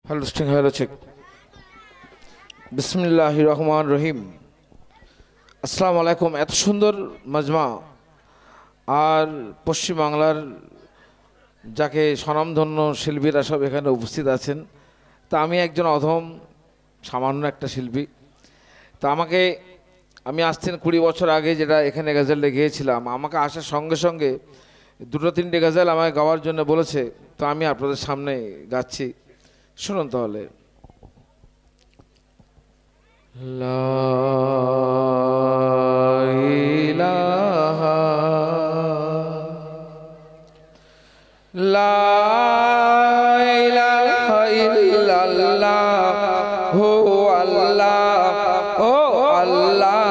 Hello check. বিসমিল্লাহির রহমানির রহিম। আসসালামু আলাইকুম। এত সুন্দর মাজমা আর পশ্চিমবাংলার যাকে স্বনামধন্য শিল্পীরা সব এখানে উপস্থিত আছেন, তা আমি একজন অধম সামান্য একটা শিল্পী। তা আমি আসছেন 20 বছর আগে যেটা এখানে গজলটা গিয়েছিলাম, আমাকে আসার সঙ্গে সঙ্গে দুটো তিনটে গজল আমাকে গাওয়ার জন্য বলেছে। তো আমি আপনাদের সামনে গাচ্ছি, শুনুন তাহলে। লা ইলাহা লা ইলাহা ইল্লাল্লাহ হু আল্লাহ ও আল্লাহ।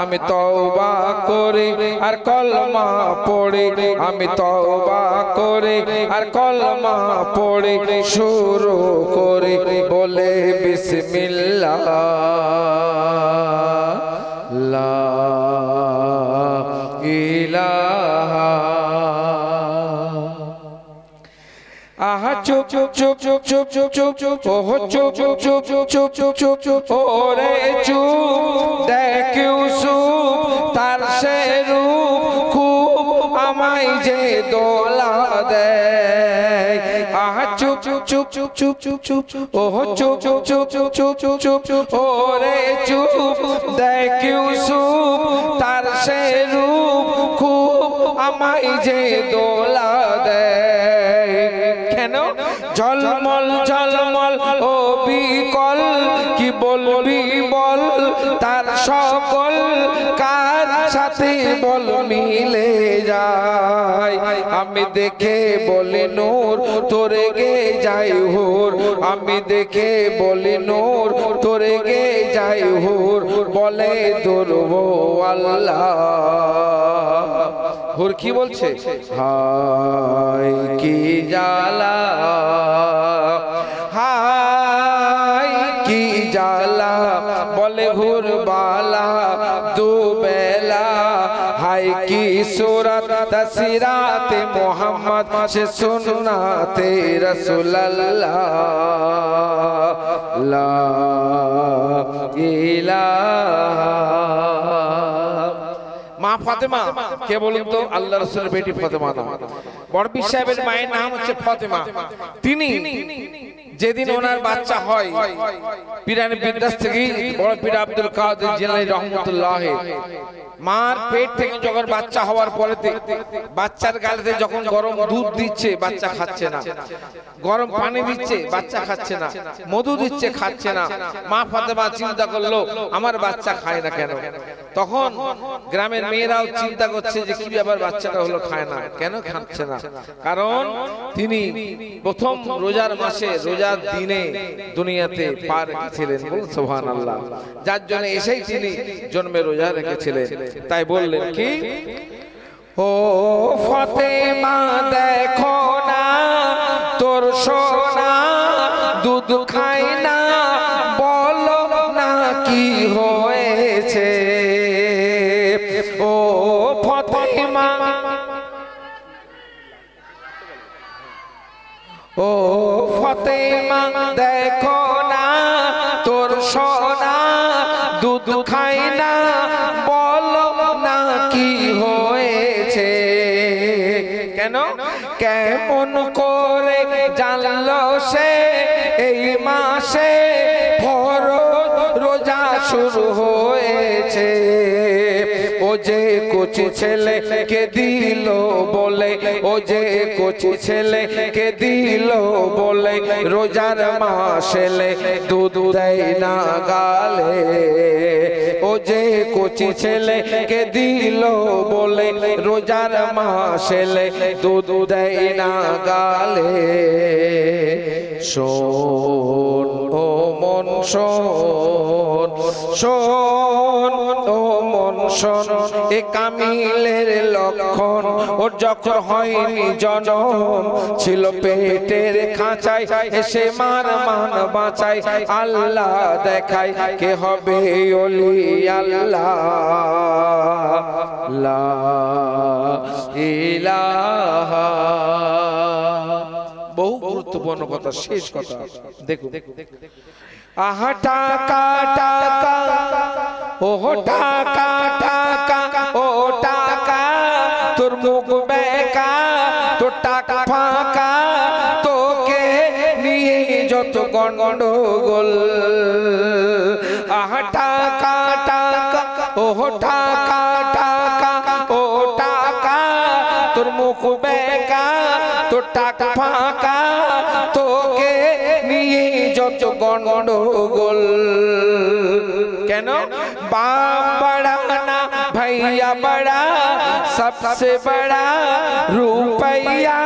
আমি তওবা করি আর কলমা পড়ি, আমি তওবা করি আর কলমা পড়ি, শুরু করি বলে বিসমিল্লাহ। লা ইলাহা আহা চুপ চুপ চুপ চুপ চুপ চুপ চুপ চুপ ওহ চুপ চুপ চুপ চুপ চুপ চুপ চুপ চুপ ওরে চুপ দেখ ইউসুফ তার সে রূপ খুব আমায় যে দোলা দেয়। আহা চুপ চুপ চুপ চুপ চুপ চুপ চুপ ওহ চুপ চুপ চুপ চুপ চুপ চুপ চুপ চুপ ওরে চুপ দেখ ইউসুফ তার সে রূপ খুব আমায় যে দোলা দেয়। কেন ঝলমল ঝলমল ও বিকল কি বলবি বল, তার সকল কার সাথে বল মিলে যায়। আমি দেখে বলি নূর তোরে গে যাই হুর, আমি দেখে বলি নূর তোরে গে যাই হুর, বলে দুর্ব আল্লাহ। হুর কি বলছে? হায় কি জালা, হায় কি জালা, বলে হুর বালা দুবেলা। হায় কি সুরত তসিরাতে মোহাম্মদ সে সুন্নাতে রাসূলুল্লাহ। লা ইলাহা মা ফাতেমা কে বলুন তো? আল্লাহ রাসূলের বেটি ফাতেমা না, বড় সাহেবের মায়ের নাম হচ্ছে ফাতেমা। তিনি যেদিন ওনার বাচ্চা হয়, পীরানি বিদ্যাস থেকে বড় পীর আব্দুল কাদের জিলানী রহমাতুল্লাহ মার পেট থেকে যখন বাচ্চা হওয়ার পরেতে বাচ্চার গালেতে যখন গরম দুধ দিচ্ছে বাচ্চা খাচ্ছে না, গরম পানি দিচ্ছে বাচ্চা খাচ্ছে না, মধু দিচ্ছে খাচ্ছে না। মা ফাতেমা চিন্তা করলো আমার বাচ্চা খায় না কেন। তখন গ্রামের মেয়েরাও চিন্তা করছে যে কি ব্যাপার বাচ্চাটা হলো খায় না কেন, খাচ্ছে না। কারণ তিনি প্রথম রোজার মাসে রোজার দিনে দুনিয়াতে পা রেখেছিলেন, বলুন সুবহানাল্লাহ। যার জন্য এসেই তিনি জন্মে রোজা রেখেছিলেন। তাই বললেন কি, ও ফাতেমা দেখো না তোর সোনা দুধ খায় না, বলো না কি হয়েছে। ও ফাতেমা, ও ফাতেমা দেখো না তোর সোনা দুধ খায় না, বলো না কি হয়েছে। কেন কেমন করে জানলো সে এই মাসে ফরজ রোজা শুরু হয়েছে। ও যে কচি ছেলেকে দিল বলে, ও যে কচি ছেলেকে দিল বলে, রোজার মাস এলে দুধ দেয় না গালে। ও যে কচি ছেলেকে দিল বলে, রোজার মাস এলে দুধ দেয় না গালে। শোন ও মন শোন, শোন ও মন শোন, এ কামিলের লক্ষণ। ওর যখন হয়নি জনম ছিল পেটের খাঁচায়, এসে মার মান বাঁচায়। আল্লাহ দেখায় কে হবে ওলি আল্লাহ। লা ইলাহা বহু গুরুত্বপূর্ণ কথা, শেষ কথা দেখো। আহা টাকা টাকা ও টাকা টাকা ও টাকা, তোর মুখ বেকা তোর টাকা ফাঁকা, তোকে নিয়ে যত গন্ডগোল। আহা টাকা টাকা ও টাকা টাকা ও টাকা, তোর মুখ বেকা তোর টাকা ফাঁকা, তোকে নিয়ে যত গন্ডগোল। কেন? বাপ বড়া না ভাইয়া বড়া, সবসে বড়া রুপैया,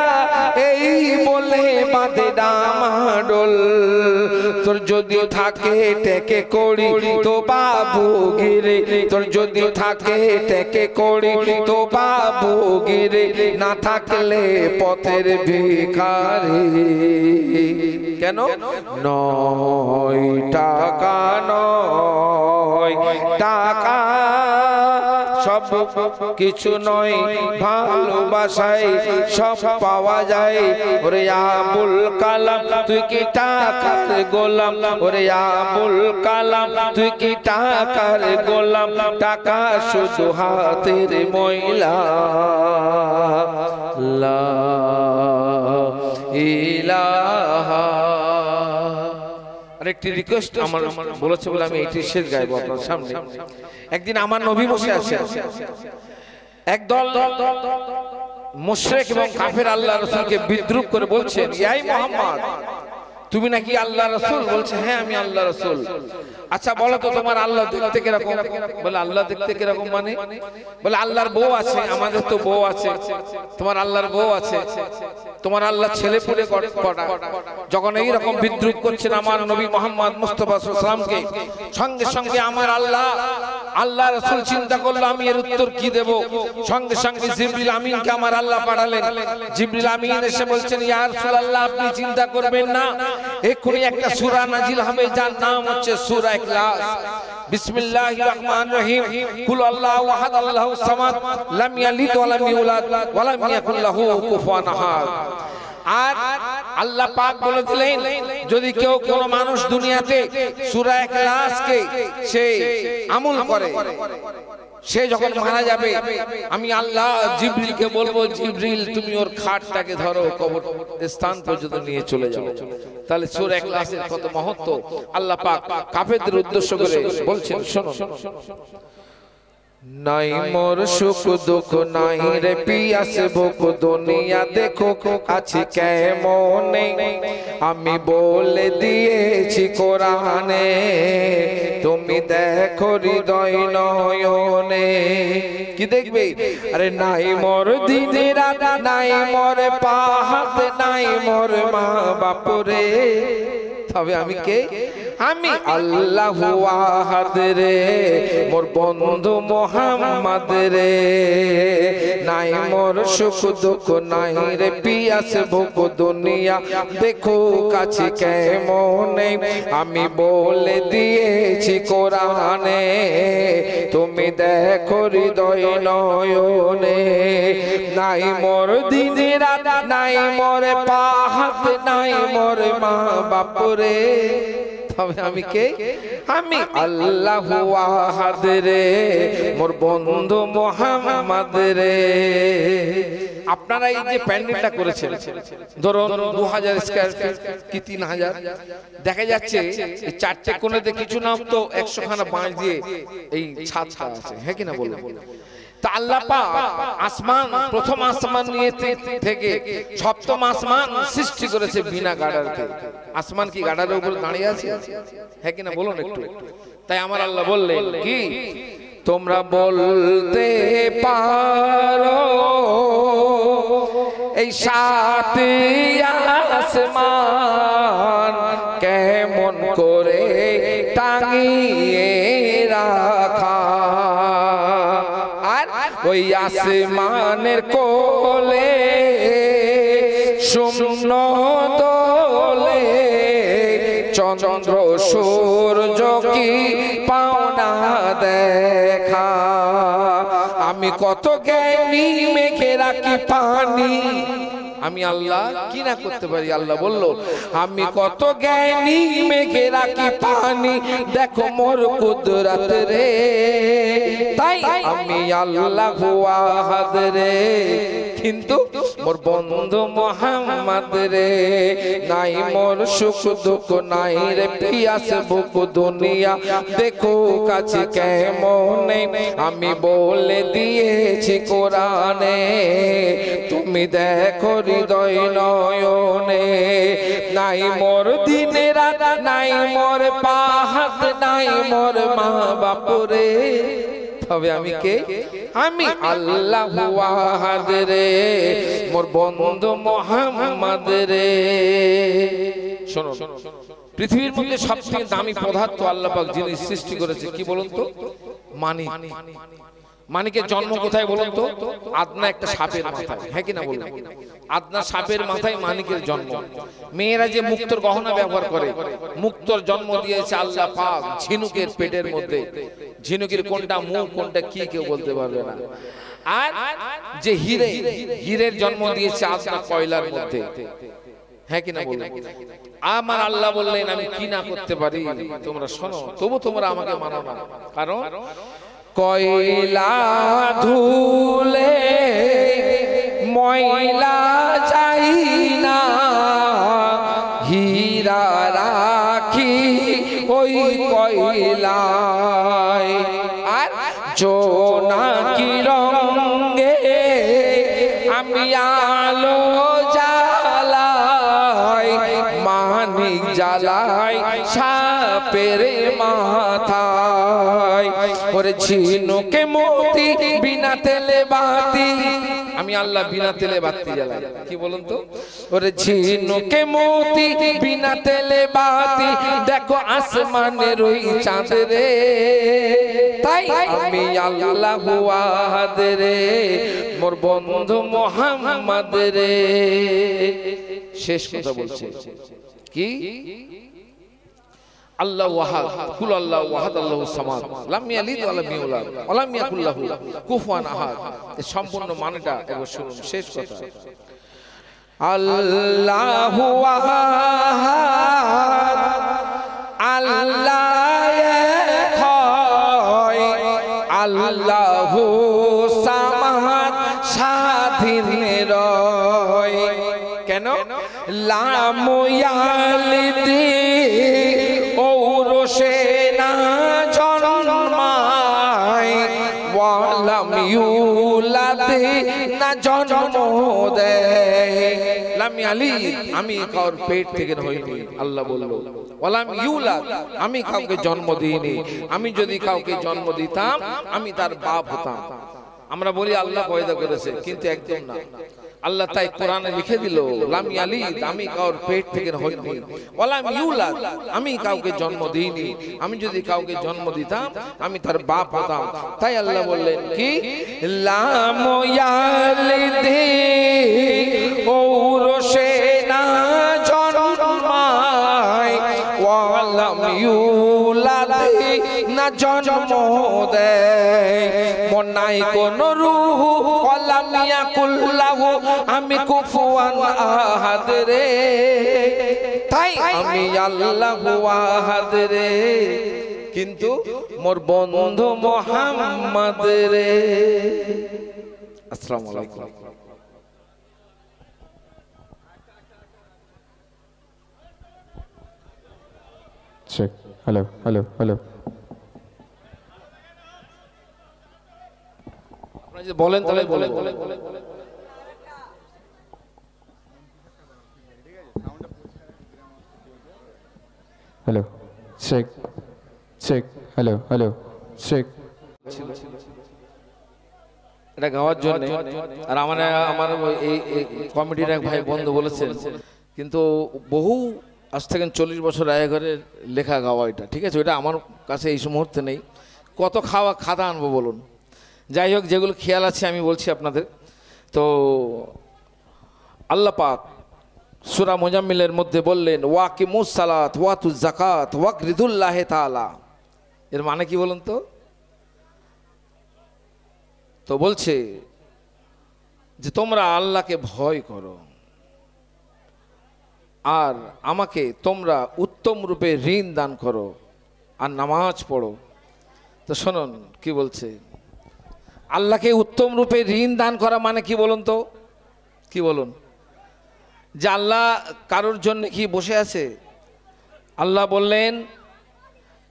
এই বলে বাঁধে ডামাডোল। তোর যদি থাকে টেকে কড়ি তো বাবু গিরে, তোর যদি থাকে টেকে কড়ি তো বাবু গিরে, না থাকলে পথের ভিখারি। কেন? নয় টাকা নয় টাকা সব কিছু নয়, ভালোবাসায় সব পাওয়া যায়। ওরে আবুল কালাম তুই কি টাকার গোলাম, ওরে আবুল কালাম তুই কি টাকার গোলাম, টাকা শুধু হাতের ময়লা। লা ইলাহা। আরেকটি রিকোয়েস্ট আমার বলেছে বলে আমি এটি শেষ গাইবো আপনার সামনে। একদিন আমার নবী বসে আছেন, একদল মুশরিক এবং কাফের আল্লাহ রাসূলকে বিদ্রুপ করে বলছেন, এই মুহাম্মদ তুমি নাকি আল্লাহ রাসূল? বলছে হ্যাঁ আমি আল্লাহ রাসূল। আচ্ছা বলো তো তোমার আল্লাহ দেখতে কিরকম? বলে আল্লাহ দেখতে কিরকম মানে? বলে আল্লাহর বউ আছে, আমাদের তো বউ আছে, তোমার আল্লাহর বউ আছে, তোমার আল্লাহ ছেলে পুলে কটা। যখন এইরকম বিদ্রুপ করছেন আমার নবী মুহাম্মদ মুস্তাফা সাল্লাল্লাহু আলাইহি ওয়াসাল্লামকে, সঙ্গে সঙ্গে আমার আল্লাহ রাসূল চিন্তা করলো আমি এর উত্তর কি দেব। সঙ্গে সঙ্গে জিবরিল আমিনকে আমার আল্লাহ পাঠালেন। জিবরিল আমিন এসে বলছেন, ইয়া রাসূলুল্লাহ আপনি চিন্তা করবেন না, এক্ষুনি একটা সূরা নাজিল হবে যার নাম হচ্ছে সূরা ইখলাস। বিসমিল্লাহির রহমানির রহিম, কুল আল্লাহু আহাদ আল্লাহুস সামাদ লাম ইয়ালিদ ওয়া লাম ইউলাদ ওয়া লাম ইয়াকুল লাহু কুফুয়ান আহাদ। আর আল্লাহ পাক বলে দিলেন, যদি কেউ কোন মানুষ দুনিয়াতে সূরা ইখলাসকে সে আমল করে, সে যখন মারা যাবে আমি আল্লাহ জিবরিলকে বলবো, জিবরিল তুমি ওর খাটটাকে ধরো কবর স্থান পর্যন্ত নিয়ে চলে যাও। তাহলে সূরা ইখলাসের কত মহত্ব আল্লাহ পাক কাফেরদের উদ্দেশ্য করে বলছেন, শোনো। নাই মোর সুখ দুঃখ নাই রে পিয়াস ভুখ, দুনিয়া দেখো আছে কেমনে, আমি বলে দিয়েছি কোরআনে, তুমি দেখো হৃদয় নয়নে। কি দেখবে? আরে নাই মোর দিনে রাত, নাই মোর পাহাত, নাই মোর মা বাপরে, তবে আমি কে? আমি আল্লাহু আহাদ রে, মোর বন্ধু মুহাম্মদ রে। নাই মোর সুখ দুঃখ নাই রে পিয়াস ভুখ, দুনিয়া দেখো কাছে কেমনে, আমি বলে দিয়েছি কোরআনে, তুমি দেখো হৃদয় নয়নে। নাই মোর দিন রাত, নাই মোর পাহাত, নাই মোর মা বাপরে, তবে আমি কে? আমি আল্লাহু আহাদ রে, মোর বন্ধু মুহাম্মদ রে। আপনারা এই যে প্যান্ডেলটা করেছেন, ধরুন 2000 স্কয়ার ফিট কি 3000, দেখা যাচ্ছে এই চারটে কোণেতে কিছু নাম তো 100 খানা বাঁশ দিয়ে এই ছাদটা আছে, হ্যাঁ কিনা বলুন? তা আল্লাহ পাক আসমান, প্রথম আসমান নিয়ে থেকে সপ্তম আসমান সৃষ্টি করেছে বিনা গাডারকে। আসমান কি গাডারের উপর দাঁড়িয়ে আছে? হ্যাঁ কিনা বলুন একটু। তাই আমার আল্লাহ বললেন কি, তোমরা বলতে পারো এই সাত আসমান কেমন করে টাঙিয়ে রাখা, আর ওই আসমানের কোলে শূন্য দোলে চন্দ্র সূর্য কি পাওনা দেখা। আমি কত জ্ঞানী মেঘে রাখি পানি, আমি আল্লাহ কি না করতে পারি। আল্লাহ বলল আমি কত জ্ঞানী, মেঘে রাখি পানি, দেখো মোর কুদরত রে। তাই আমি আল্লাহ আহাদ রে, কিন্তু মোর বন্ধু মোহাম্মদ রে। নাই মোর সুখ দুঃখ, নাই রে পিয়াস বুক দুনিয়া, দেখো কাছে কেমনে আমি বলে দিয়েছি কোরআনে। তুমি দেখো হৃদয় নয়নে, নাই মোর দিনে রাত, নাই মোর পাহাত, নাই মোর মা বাপরে। তবে আমি কে? আমি আল্লাহ আহাদ রে, মোর বন্ধু মোহাম্মদ রে। শোনো, পৃথিবীর মধ্যে সবথেকে দামি পদার্থ আল্লাহ পাক যিনি সৃষ্টি করেছে কি বলুন তো? মানিক। মানিকের জন্ম কোথায় বলুন তো? আদনা একটা সাপের মাথায়, হ্যাঁ কিনা বলুন? আদনা সাপের মাথায় মানিকের জন্ম। মেয়েরা যে মুক্তোর গহনা ব্যবহার করে, মুক্তোর জন্ম দিয়েছে আল্লাহ পাক ঝিনুকের পেটের মধ্যে। ঝিনুকের কোনটা মুখ কোনটা কি কেউ বলতে পারবে না। আর যে হিরে, হীরের জন্ম দিয়েছে আদনা কয়লার মধ্যে, হ্যাঁ কিনা বলুন? আমার আল্লাহ বললেন আমি কি না করতে পারি। তোমরা শোনো, তবু তোমরা আমাকে মানো না। কারণ কয়লা ধুলে ময়লা যাই না, হীরা রাখি ওই কয়লায়। আর জোনাকি রঙে আমি আলো জ্বালাই, মানিক জ্বালাই সাপের মাথায়। ওরে ঝিনুকে মোতি বিনা তেলে বাতি, আমি আল্লাহ বিনা তেলে বাতি জ্বালাই। কি বলুন তো? ওরে ঝিনুকে মোতি বিনা তেলে বাতি, দেখো আসমানের ওই চাঁদ রে। তাই আমি আল্লাহ আহাদ রে, মোর বন্ধু মোহাম্মদ রে। শেষ কথা বলছে কি? আল্লাহু আহাদ, কুল আল্লাহু আহাদ, আল্লাহুস সামাদ, লাম ইয়ালিদ ওয়া লাম ইউলাদ ওয়া লাম ইয়াকুল লাহু কুফুয়ান আহাদ। এর সম্পূর্ণ মানেটা একবার শুনুন। শেষ কথা, আল্লাহু আহাদ, আল্লাহ এক হয়, আল্লাহু সামাদ, স্বাধীন রয়। কেন? লাম ইয়ালিদ ঔরসে না জন্মায়, ওয়ালাম ইউলাদ না জন্ম দেয়। লাম ইয়ালিদ আমি কার পেট থেকে হইনি, আল্লাহ বলল। ওয়ালাম ইউলাদ আমি কাউকে জন্ম দিইনি। আমি যদি কাউকে জন্ম দিতাম আমি তার বাপ হতাম। আমরা বলি আল্লাহ পয়দা করেছে, কিন্তু একদম না। আল্লাহ তাই কোরআনে লিখে দিল লাম ইয়ালিদ আমি কাউর পেট থেকে হইনি, ওয়ালাম ইউলাদ আমি কাউকে জন্ম দিইনি। আমি যদি কাউকে জন্ম দিতাম আমি তার বাপ হতাম। তাই আল্লাহ বললেন কি? লাম ইয়ালিদ ঔরসে না জন্মায়, ওয়ালাম ইউলাদ না জন্ম দেয়। মন নাই কোন রূহ, ওয়ালাম ইয়াকুল লাহু আমি কুফুয়ান আহাদ রে। তাই আমি আল্লাহু আহাদ রে, কিন্তু মোর বন্ধু মোহাম্মদ রে। আসসালামু আলাইকুম। Check, hello hello hello. আপনারা যদি বলেন তাহলে বলেন। Hello check check, hello hello check. এটা গাওয়ার জন্য। আর আমার এই কমিটির এক ভাই বন্ধু বলেছেন, কিন্তু বহু আজ থেকে 40 বছর আগের লেখা গাওয়া এটা, ঠিক আছে? ওইটা আমার কাছে এই মুহূর্তে নেই। কত খাতা আনবো বলুন? যাই হোক, যেগুলো খেয়াল আছে আমি বলছি আপনাদের। তো আল্লাহ পাক সূরা মুজাম্মিলের মধ্যে বললেন ওয়াকিমুস সালাত ওয়াতুজ যাকাত ওয়াকরিদুল্লাহি তাআলা। এর মানে কি বলুন তো? তো বলছে যে তোমরা আল্লাহকে ভয় করো, আর আমাকে তোমরা উত্তম রূপে ঋণ দান করো আর নামাজ পড়ো। তো শুনুন কি বলছে, আল্লাহকে উত্তম রূপে ঋণ দান করা মানে কি বলুন তো, কি বলুন? যে আল্লাহ কারোর জন্য কি বসে আছে? আল্লাহ বললেন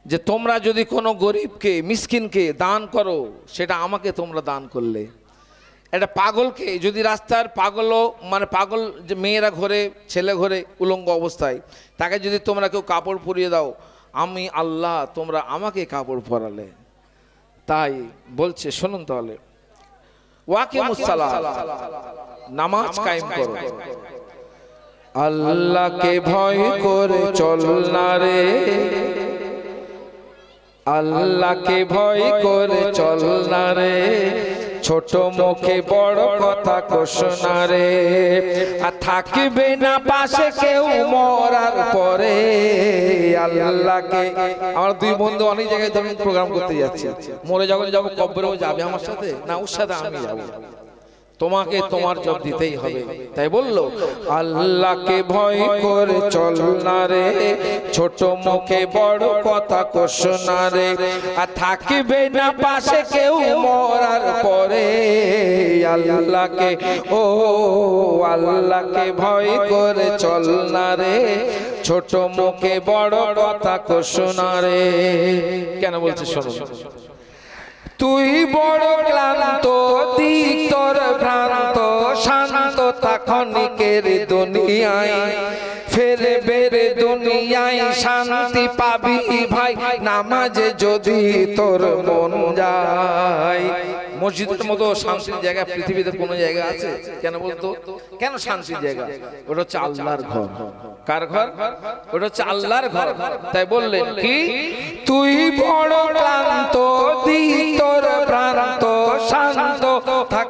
যে তোমরা যদি কোনো গরিবকে মিসকিনকে দান করো সেটা আমাকে তোমরা দান করলে। একটা পাগলকে যদি রাস্তার পাগলও মানে পাগল যে মেয়েরা ঘরে ছেলে ঘরে উলঙ্গ অবস্থায় তাকে যদি তোমরা কেউ কাপড় পরিয়ে দাও, আমি আল্লাহ তোমরা আমাকে কাপড় পরালে। তাই বলছে শুনুন তাহলে, ওয়াকিমুস সালাত, নামাজ কায়েম করো, আল্লাহকে ভয় করে চল না রে, আল্লাহকে ভয় করে চল না রে, ছোট মুখে বড় কথা কোস না রে, আর থাকবে না পাশে কেউ মরার পরে। আল্লাহকে, আমার দুই বন্ধু অনেক জায়গায় ধরুন প্রোগ্রাম করতে যাচ্ছে, মরে যখন যাবো কবরেও যাবে আমার সাথে না, ওর সাথে আমি যাবো, তোমাকে তোমার জব দিতেই হবে। তাই বললো আল্লাহকে ভয় করে চল না রে, ছোট মুখে বড় কথা কোস না রে, আর থাকবে না পাশে কেউ মরার পরে। আল্লাহকে ও আল্লাহকে ভয় করে চল না রে, ছোট মুখে বড় কথা কোস না রে। কেন বলছে শোনো, তুই বড় ক্লান্ত দিক তোর ভ্রান্ত, শান্ত ক্ষণিকের দুনিয়ায়, ফেরে বেরে দুনিয়ায় শান্তি পাবি ভাই, নামাজে যদি তোর মন যায়। মসজিদের মতো শান্তির জায়গা পৃথিবীতে কোন জায়গা আছে? কেন বলতো, কেন শান্তির জায়গা? ওটা হচ্ছে আল্লাহর ঘর। কার ঘর? ওটা হচ্ছে আল্লাহর ঘর। তাই বললেন কি, তুই বড় ক্লান্ত দিক তোর ভ্রান্ত, শান্ত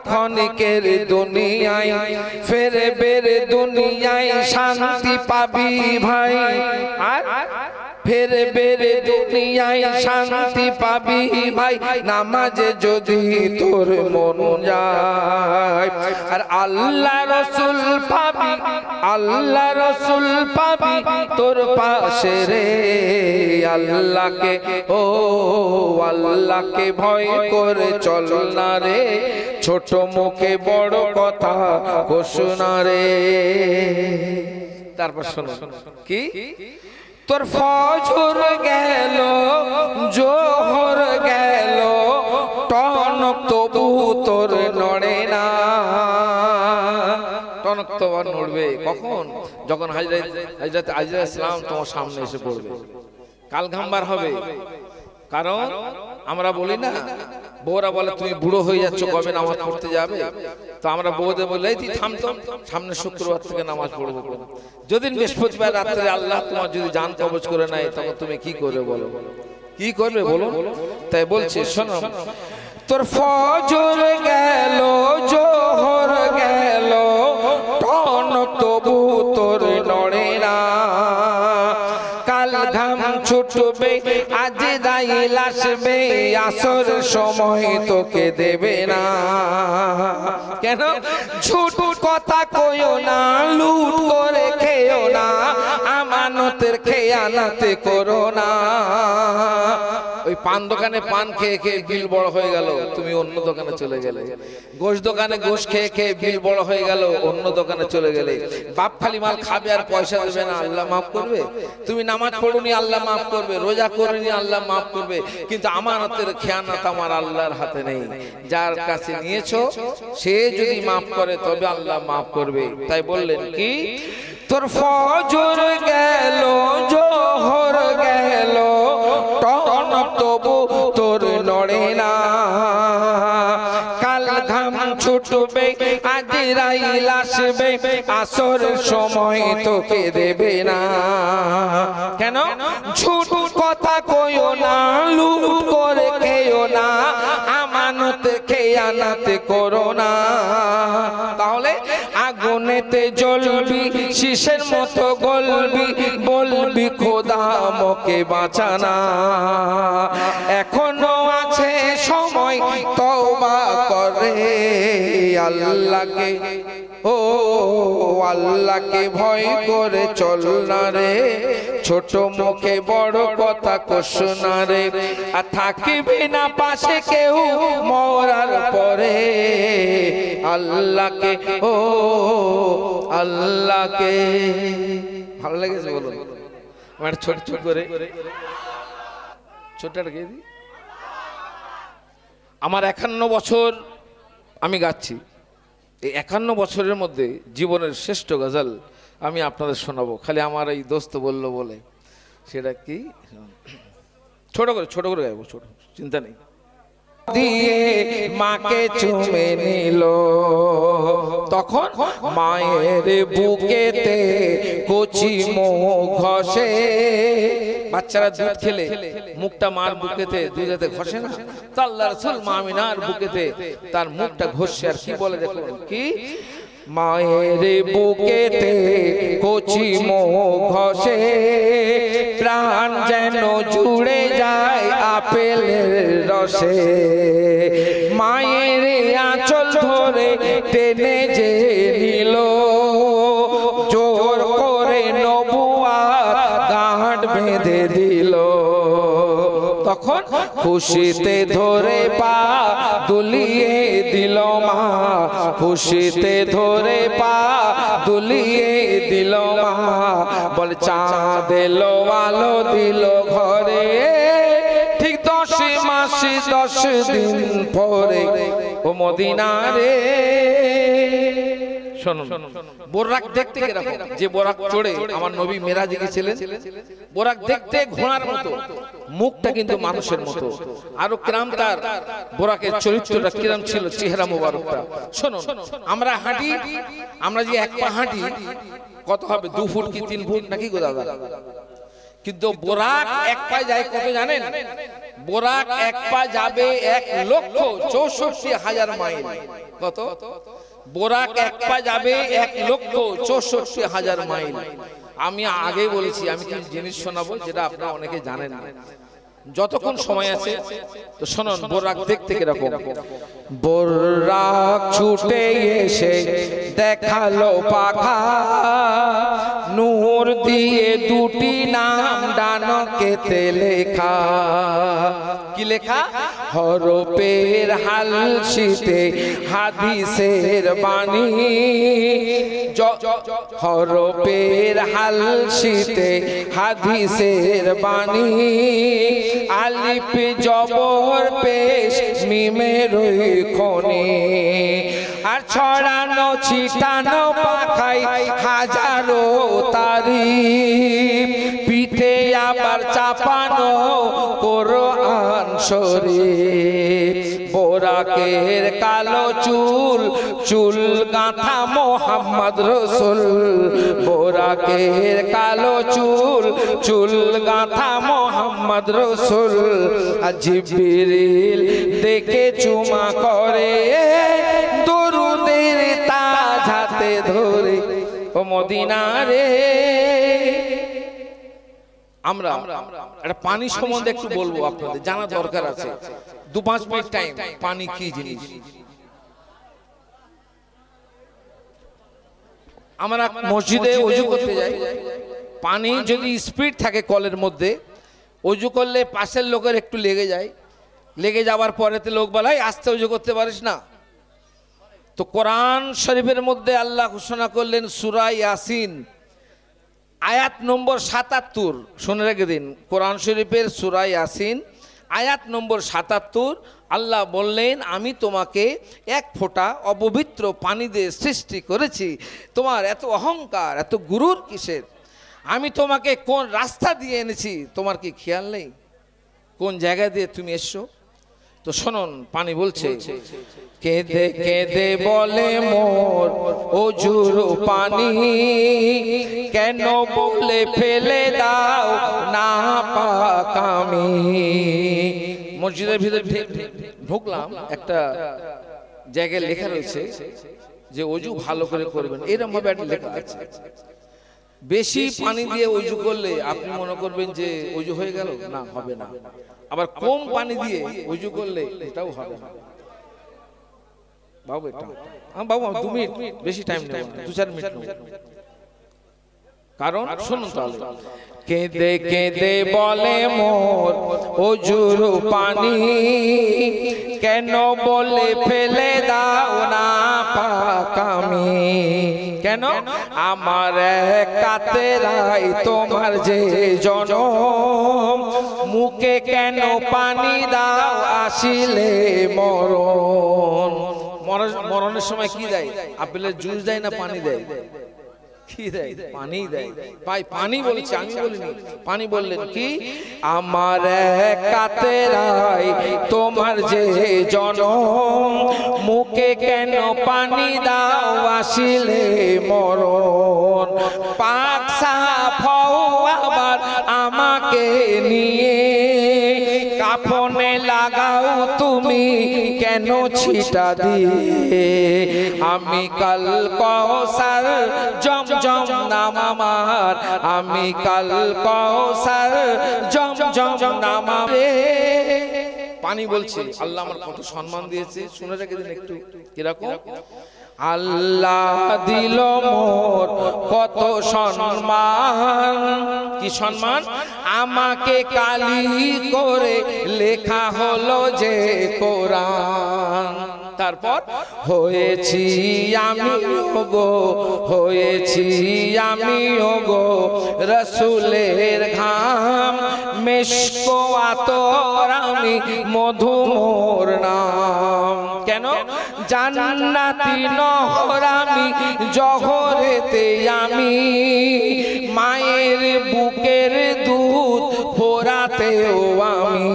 ক্ষণিকের দুনিয়ায়, ফেরে বেরে দুনিয়ায় শান্তি পাবি ভাই, আর ফেরে বেরে দুনিয়ায় শান্তি পাবি ভাই, নামাজে যদি তোর মন যায়। আর আল্লাহ রসুল পাবি, আল্লাহ রসুল পাবি তোর পাশে রে। আল্লাহকে ও আল্লাহকে ভয় করে চল না রে, ছোট মুখে বড় কথা কোস না রে। তারপর শোনো কি, তোর ফজর গেল জোহর গেল টনক তবু তোর নড়ে না। টনক তো আর নড়বে কখন? যখন হযরত আজরা ইসলাম তোমার সামনে এসে পড়বে, কাল ঘামবার হবে। কারণ আমরা বলি না, বউরা বলে তুমি বুড়ো হয়ে যাচ্ছ, কবে নামাজ পড়তে যাবে? তো আমরা বউদের বলি তুই থামতো, সামনে শুক্রবার থেকে নামাজ পড়বো। যদি বৃহস্পতিবার রাত্রে আল্লাহ তোমার যদি জান কবজ করে নেয়, তখন তুমি কি করবে বলো? কি করবে বলো? তাই বলছি শোনো, তোর ফজর গেল জোহর গেল টনক তবু তোর নড়ে না। কাল ঘাম ছুটবে আজরাইল আসবে, আসর সময় তোকে দেবে না। কেন? ঝুট কথা কইও না, লুট করে খেও না, আমানতের খেয়ানাতে করো না। ওই পান দোকানে পান খেয়ে খেয়ে বিল বড় হয়ে গেল, তুমি অন্য দোকানে চলে গেলে। গোশ দোকানে গোশ খেয়ে খেয়ে বিল বড় হয়ে গেল, অন্য দোকানে চলে গেলে। বাপ খালি মাল খাবে আর পয়সা দেবে না, আল্লাহ মাফ করবে? তুমি নামাজ পড়োনি, আল্লাহ মাফ করবে। রোজা করিনি, আল্লাহ মাফ করবে। কিন্তু আমানতের খেয়ানত আমার আল্লাহর হাতে নেই। যার কাছে নিয়েছো সে যদি মাফ করে তবে আল্লাহ মাফ করবে। তাই বললেন কি, তোর ফজর গেল জোহর গেল টনক তবু তোর নড়ে না। কাল ঘাম ছুটবে আজরাইল আসবে, আসর সময় তোকে দেবে না। কেন? ঝুট কথা কইও না, লুট করে খেও না, আমানত খেয়ানাত করো না। তাহলে আগুনেতে জ্বলবি, শীষের মতো গলবি, বলবি খোদা আমাকে বাঁচানা। এখনো আছে সময় তওবা করে, আল্লাহকে ও ও আল্লাহকে ভয় করে চল না রে, ছোট মুখে বড় কথা কোস না রে, আর থাকিবে না পাশে কেউ মরার পরে, আল্লাহকে ও আল্লাহকে। ভালো লেগেছে বলুন? আমার ছোট ছোট করে ছোটটা গিয়ে দিই। আমার 51 বছর আমি গাচ্ছি, এই 51 বছরের মধ্যে জীবনের শ্রেষ্ঠ গজল আমি আপনাদের শোনাবো। খালি আমার এই দোস্ত বললো বলে, সেটা কি ছোট করে গাইবো, ছোট চিন্তা নেই। দিয়ে মাকে চুমে নিল, তখন মায়ের বুকেতে কচি মুখ ঘষে। বাচ্চারা দুধ খেলে মুখটা মার বুকেতে দুধেতে ঘষে না, তো আল্লাহ রাসূল মা আমিনার বুকেতে তার মুখটা ঘষে। আর কি বলে দেখুন, কি মায়ের বুকেতে কচি মুখ ঘষে, প্রাণ যেন জুড়ে যায় আপেলের রসে, মায়ের আঁচল ধরে টেনে যে নিল, জোর করে নবুয়াত গাঁট বেঁধে দিল, তখন খুশিতে ধরে পা দুলিয়ে দিল মা, খুশিতে ধরে পা দুলিয়ে দিল মা, বল চাঁদ এলো আলো দিল ঘরে, ঠিক 10 মাস 10 দিন পরে ও মদিনারে। শুনুন, বোরাক দেখতে কিরকম? যে বোরাক চড়ে আমার নবী মেরাজে গেছিলেন, বোরাক দেখতে ঘোড়ার মতো, মুখটা কিন্তু মানুষের মতো। আরো কিরাম তার বোরাকের চরিত্রটা কিরাম ছিল, চেহারা মোবারকটা। শুনুন, আমরা হাঁটি, আমরা যে এক পা হাঁটি কত হবে, 2 ফুট কি 3 ফুট নাকি গো দাদা? কিন্তু বোরাক এক পায়ে যায় কত জানেন? বোরাক এক পা যাবে 1,64,000 মাইল। কত? বোরাক এক পা যাবে 1,64,000 মাইল। আমি আগে বলেছি, আমি কিছু জিনিস শোনাবো যেটা আপনারা অনেকে জানেন না। যতক্ষণ সময় আছে তো শুনুন, বোরাক দেখতে কিরকম। বোরাক ছুটে এসে দেখালো পাখা, নূর দিয়ে 2টি নাম ডানকেতে লেখা। কি লেখা? হরফের হালসিতে হাদিসের বাণী, হরফের হালসিতে হাদিসের বাণী, আলিফ জবর পেশ মিমের খনি, আর ছড়ানো ছিটানো পাখাই হাজারো তারিফ, পিঠে আবার চাপানো কোরআন শরীফ। বোরাকের কালো চুল, চুল গাঁথা মোহাম্মদ রসুল, বোরাকের কালো চুল, চুল গাঁথা মোহাম্মদ রসুল। আর জিবরিল দেখে চুমা করে, দরুদের তাজ হাতে ধরে ও মদিনারে। আমরা একটা পানি সম্বন্ধে একটু বলবো, আপনাদের জানা দরকার আছে। 2-5 মিনিট টাইম। পানি কি জিনিস? আমরা মসজিদে ওযু করতে যাই, পানি যদি স্পিড থাকে কলের মধ্যে, ওযু করলে পাশের লোকের একটু লেগে যায়, লেগে যাওয়ার পরেতে লোক বলে আস্তে ওযু করতে পারিস না। তো কোরআন শরীফের মধ্যে আল্লাহ ঘোষণা করলেন সূরা ইয়াসিন আয়াত নম্বর 77, শুনে রেখে দিন। কোরআন শরীফের সূরা ইয়াসিন আয়াত নম্বর 77, আল্লাহ বললেন আমি তোমাকে 1 ফোঁটা অপবিত্র পানি দিয়ে সৃষ্টি করেছি, তোমার এত অহংকার এত গুরুর কিসের? আমি তোমাকে কোন রাস্তা দিয়ে এনেছি তোমার কি খেয়াল নেই? কোন জায়গা দিয়ে তুমি এসছো? তো শুনুন, পানি বলছে কেঁদে কেঁদে বলে মোর ওজুর পানি, কেন বলে ফেলে দাও না পাক আমি। মসজিদের ভিতরে ঢুকলাম, একটা জায়গায় লেখা রয়েছে যে ওযু ভালো করে করবেন, এরকম ভাবে একটা লেখা আছে। বেশি পানি দিয়ে ওযু করলে আপনি মনে করবেন যে ওযু হয়ে গেল, না হবে না। আবার কম পানি দিয়ে ওযু করলে এটাও হবে না। বাবু এটা বাবু 2 মিনিট বেশি টাইম নেব না, 2-4 মিনিট নেব। কারণ শুনুন তাহলে, কেঁদে কেঁদে বলে মোর অজুর পানি, কেন বলে ফেলে দাও না পাক আমি। কেন? আমার এক কাতেরাই তোমার যে জনম, মুখে কেন পানি দাও আসিলে মরণ। মরণের সময় কি দেয়? আপেলের জুস দেয় না পানি দেয়? কি দেয়? পানি দেয়। ভাই পানি বলছে, আমি বলিনি। পানি বললেন কি? আমার এক কাতেরাই তোমার যে জনম, মুখে কেন পানি দাও আসিলে মরণ। পাক সাফ হও আবার আমাকে নিয়ে, কাফনে লাগাও তুমি কেন ছিটা দিয়ে। আমি কাল কওসার জমজম নাম আমার, আমি কাল কওসার জমজম নাম রে। পানি বলছে আল্লাহ আমার কত সম্মান দিয়েছে, শুনে রেখে দিন একটু কিরকম। আল্লাহ দিল মোর কত সম্মান, কি সম্মান? আমাকে কালি করে লেখা হলো যে কোরআন। তারপর হয়েছি আমি গো, হয়েছি আমি গো রসুলের ঘাম, মেশক আতর আমি মধু মোর নাম। কেন? জান্নাতি নহর আমি জহরেতে আমি, মায়ের বুকের দুধ ফোরাতেও আমি।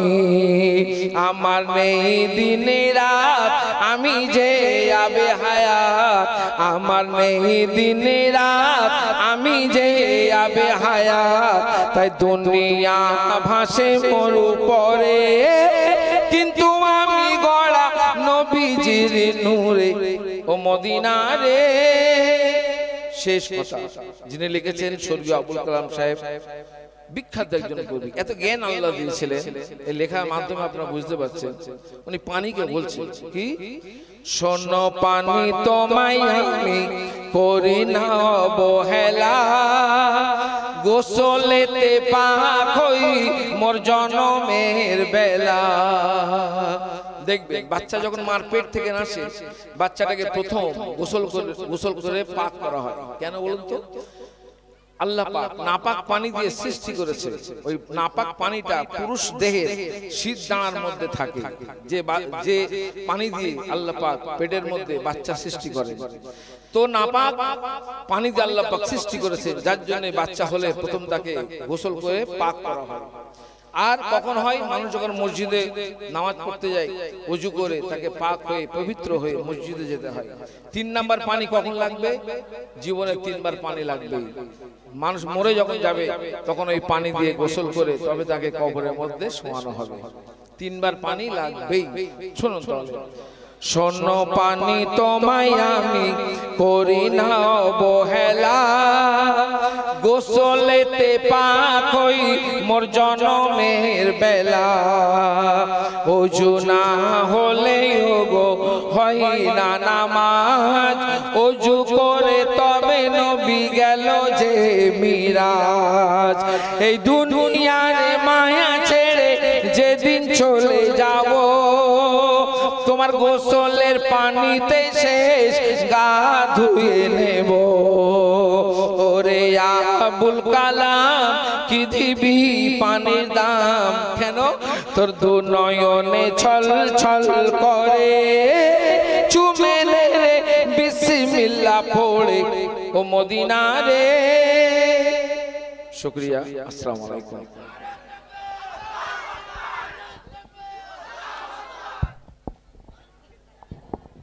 আমার নেই দিনে রাত আমি যে আবে হায়াত, আমার নেই দিনে রাত আমি যে আবে হায়াত। তাই দুনিয়া ভাসে মোর উপরে, কিন্তু আমি গড়া নবীজির নূরে ও মদিনা রে। শেষ কথা যিনি লিখেছেন স্বর্গীয় আবুল কালাম সাহেব, বিখ্যাত একজন কবি। এত জ্ঞান আল্লাহ দিয়েছিলেন, এই লেখার মাধ্যমে আপনারা বুঝতে পারছেন। উনি পানিকে বলছেন কি? শোনো পানি তোমায় আমি করি না অবহেলা, গোসলেতে পাক হই মোর জনমের বেলা। দেখবেন বাচ্চা যখন মার পেট থেকে আসে, বাচ্চাটাকে প্রথম গোসল করে পাক করা হয়। কেন বলুন তো? আল্লাহ পাক নাপাক পানি দিয়ে সৃষ্টি করেছে। ওই নাপাক পানিটা পুরুষ দেহের শীত দাঁড়ার মধ্যে থাকে, যে পানি দিয়ে আল্লাহ পাক পেটের মধ্যে বাচ্চা সৃষ্টি করে। তো নাপাক পানি দিয়ে আল্লাহ পাক সৃষ্টি করেছে, যার জন্য বাচ্চা হলে প্রথম তাকে গোসল করে পাক করা হয়। আর কখন হয়? মানুষ যখন মসজিদে নামাজ পড়তে যায়, ওযু করে তাকে পাক হয়ে পবিত্র হয়ে মসজিদে যেতে হয়। 3 নাম্বার পানি কখন লাগবে? জীবনে 3 বার পানি লাগবে। মানুষ মরে যখন যাবে তখন ওই পানি দিয়ে গোসল করে তবে তাকে কবরের মধ্যে শোয়ানো হবে। 3 বার পানি লাগবেই। শুনুন তাহলে, শোনো পানি তোমায় আমি করি না অবহেলা, গোসলেতে পাক হই মোর জনমের বেলা। ওযু না হলে গো হয় না নামাজ, ওযু করে তবে নবী গেল যে মিরাজ। এই দুনিয়ার মায়া ছেড়ে যেদিন চলে যাব, তোমার গোসলের পানিতে শেষ গা ধুয়ে নেব। ওরে আবুল কালাম কি দিবি পানির দাম? কেন? তোর দু নয়নে ছল ছল করে চুমে নে রে বিসমিল্লাহ পড়ে ও মদিনা রে। শুকরিয়া, আসসালামু আলাইকুম।